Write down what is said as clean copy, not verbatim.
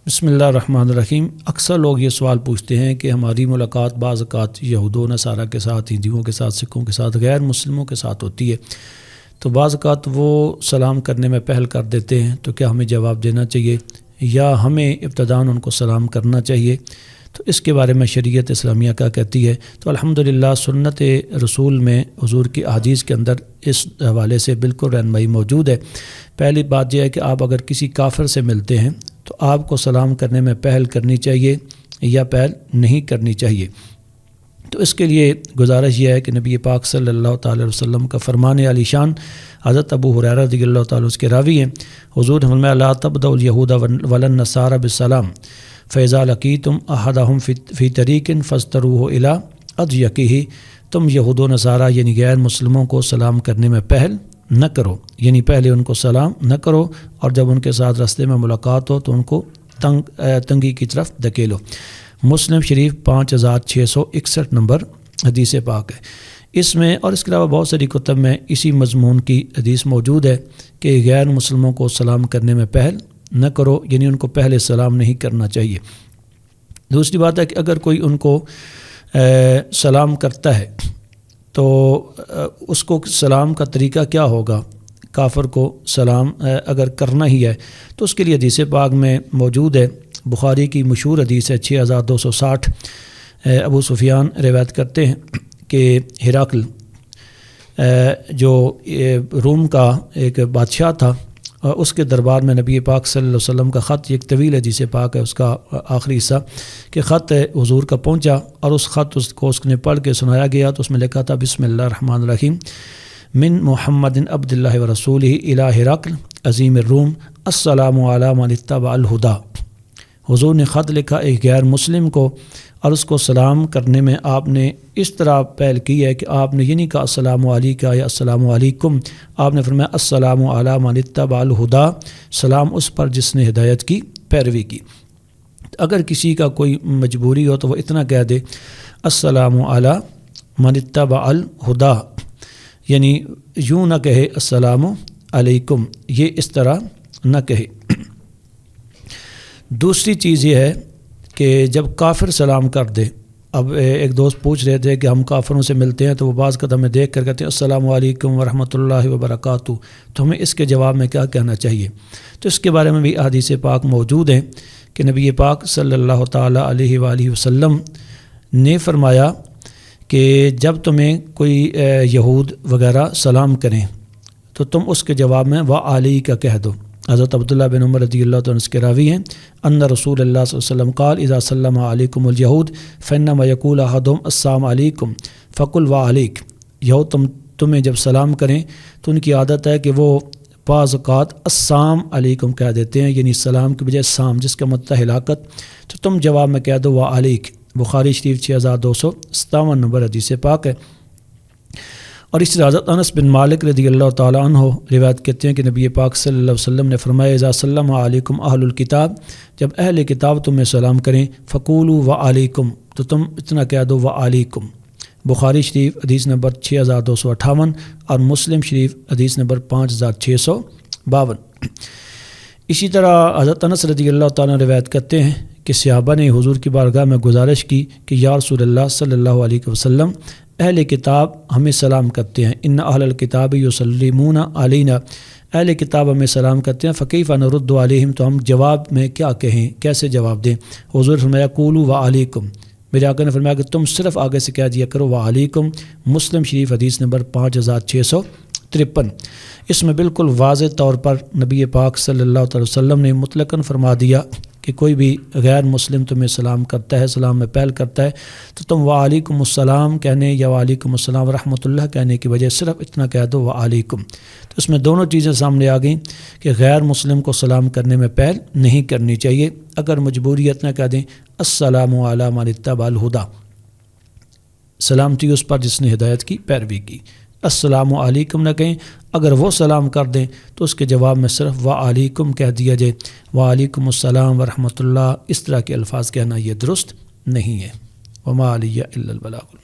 بسم اللہ الرحمن الرحیم۔ اکثر لوگ یہ سوال پوچھتے ہیں کہ ہماری ملاقات بعض اوقات یہود و نصارہ کے ساتھ، ہندوؤں کے ساتھ، سکھوں کے ساتھ، غیر مسلموں کے ساتھ ہوتی ہے، تو بعض اوقات وہ سلام کرنے میں پہل کر دیتے ہیں، تو کیا ہمیں جواب دینا چاہیے یا ہمیں ابتداً ان کو سلام کرنا چاہیے؟ تو اس کے بارے میں شریعت اسلامیہ کیا کہتی ہے؟ تو الحمدللہ سنت رسول میں حضور کی احادیث کے اندر اس حوالے سے بالکل رہنمائی موجود ہے۔ پہلی بات یہ ہے کہ آپ اگر کسی کافر سے ملتے ہیں تو آپ کو سلام کرنے میں پہل کرنی چاہیے یا پہل نہیں کرنی چاہیے۔ تو اس کے لیے گزارش یہ ہے کہ نبی پاک صلی اللہ تعالی وسلم کا فرمان علی شان حضرت ابو ہریرہ رضی اللہ تعالیٰ اس کے راوی ہیں، حضور نے فرمایا لا تبدؤوا الیہود ولا النصارى بالسلام فاذا لقیتم احدهم فی طریق فاستروه الی اضیقہ، تم یہود و نصارہ یعنی غیر مسلموں کو سلام کرنے میں پہل نہ کرو، یعنی پہلے ان کو سلام نہ کرو، اور جب ان کے ساتھ راستے میں ملاقات ہو تو ان کو تنگی کی طرف دھکیلو۔ مسلم شریف 5661 نمبر حدیث پاک ہے۔ اس میں اور اس کے علاوہ بہت ساری کتب میں اسی مضمون کی حدیث موجود ہے کہ غیر مسلموں کو سلام کرنے میں پہل نہ کرو، یعنی ان کو پہلے سلام نہیں کرنا چاہیے۔ دوسری بات ہے کہ اگر کوئی ان کو سلام کرتا ہے تو اس کو سلام کا طریقہ کیا ہوگا؟ کافر کو سلام اگر کرنا ہی ہے تو اس کے لیے حدیث پاک میں موجود ہے، بخاری کی مشہور حدیث ہے 6260، ابو سفیان روایت کرتے ہیں کہ ہرقل جو روم کا ایک بادشاہ تھا، اس کے دربار میں نبی پاک صلی اللہ علیہ وسلم کا خط، ایک طویل حدیث پاک ہے اس کا آخری حصہ، کہ خط حضور کا پہنچا اور اس خط اس نے پڑھ کے سنایا گیا، تو اس میں لکھا تھا بسم اللہ الرحمن الرحیم من محمد عبد اللہ ورسولہ الی ہرقل عظیم الروم السلام علی من اتبع الہدی۔ حضور نے خط لکھا ایک غیر مسلم کو، اور اس کو سلام کرنے میں آپ نے اس طرح پہل کی ہے کہ آپ نے یہ نہیں کہا السلام علیکم یا السلام علیکم، آپ نے فرمایا السلام علی من اتبع الہدی، سلام اس پر جس نے ہدایت کی پیروی کی۔ اگر کسی کا کوئی مجبوری ہو تو وہ اتنا کہہ دے السلام علی من اتبع الہدی، یعنی یوں نہ کہے السلام علیکم، یہ اس طرح نہ کہے۔ دوسری چیز یہ ہے کہ جب کافر سلام کر دے، اب ایک دوست پوچھ رہے تھے کہ ہم کافروں سے ملتے ہیں تو وہ بعض قدم میں دیکھ کر کہتے ہیں السلام علیکم ورحمۃ اللہ وبرکاتہ، تو ہمیں اس کے جواب میں کیا کہنا چاہیے؟ تو اس کے بارے میں بھی احادیث پاک موجود ہیں کہ نبی پاک صلی اللہ تعالیٰ علیہ وآلہ وسلم نے فرمایا کہ جب تمہیں کوئی یہود وغیرہ سلام کریں تو تم اس کے جواب میں وعلیک کہہ دو۔ حضرت عبداللہ بن عمر رضی اللہ تعالیٰ عنہ کے راوی ہیں ان رسول اللہ صلی اللہ علیہ وسلم قال اذا سلم علیکم الیہود فانما یقول احدهم السلام علیکم فقل وعلیک، یہود تمہیں جب سلام کریں تو ان کی عادت ہے کہ وہ بعض اوقات السلام علیکم کہہ دیتے ہیں، یعنی سلام کے بجائے سام، جس کا مطلب ہلاکت، تو تم جواب میں کہہ دو وعلیک۔ بخاری شریف 6257 نمبر حدیث پاک ہے۔ اور اس حضرت انس بن مالک رضی اللہ تعالیٰ عنہ روایت کرتے ہیں کہ نبی پاک صلی اللہ علیہ وسلم نے فرمایا اذا سلم علیکم اہل الکتاب، جب اہل کتاب تمہیں سلام کریں فقولوا وعلیکم، تو تم اتنا کہہ دو وعلیکم۔ بخاری شریف حدیث نمبر 6258 اور مسلم شریف حدیث نمبر 5652۔ اسی طرح حضرت انس رضی اللہ تعالیٰ روایت کرتے ہیں کہ صحابہ نے حضور کی بارگاہ میں گزارش کی کہ یا رسول اللہ صلی اللہ علیہ وسلم، اہل کتاب ہمیں سلام کرتے ہیں، ان اہل الکتاب یسلمون علینا، اہل کتاب ہمیں سلام کرتے ہیں، فکیف نرد علیہم، تو ہم جواب میں کیا کہیں، کیسے جواب دیں؟ حضور فرمایا قولوا وعلیکم، میرے آقا نے فرمایا کہ تم صرف آگے سے کہہ دیا کرو وعلیکم۔ مسلم شریف حدیث نمبر 5653۔ اس میں بالکل واضح طور پر نبی پاک صلی اللہ علیہ وسلم نے مطلقاً فرما دیا کہ کوئی بھی غیر مسلم تمہیں سلام کرتا ہے، سلام میں پہل کرتا ہے، تو تم وعلیکم السلام کہنے یا وعلیکم السلام ورحمۃ اللہ کہنے کی بجائے صرف اتنا کہہ دو وعلیکم۔ تو اس میں دونوں چیزیں سامنے آ گئیں کہ غیر مسلم کو سلام کرنے میں پہل نہیں کرنی چاہیے۔ اگر مجبوری اتنا کہہ دیں السلام علی من اتبع الہدی، سلامتی اس پر جس نے ہدایت کی پیروی کی، السلام علیکم نہ کہیں۔ اگر وہ سلام کر دیں تو اس کے جواب میں صرف وعلیکم کہہ دیا جائے، وعلیکم السلام ورحمۃ اللہ، اس طرح کے الفاظ کہنا یہ درست نہیں ہے۔ وما علی الا البلاغ۔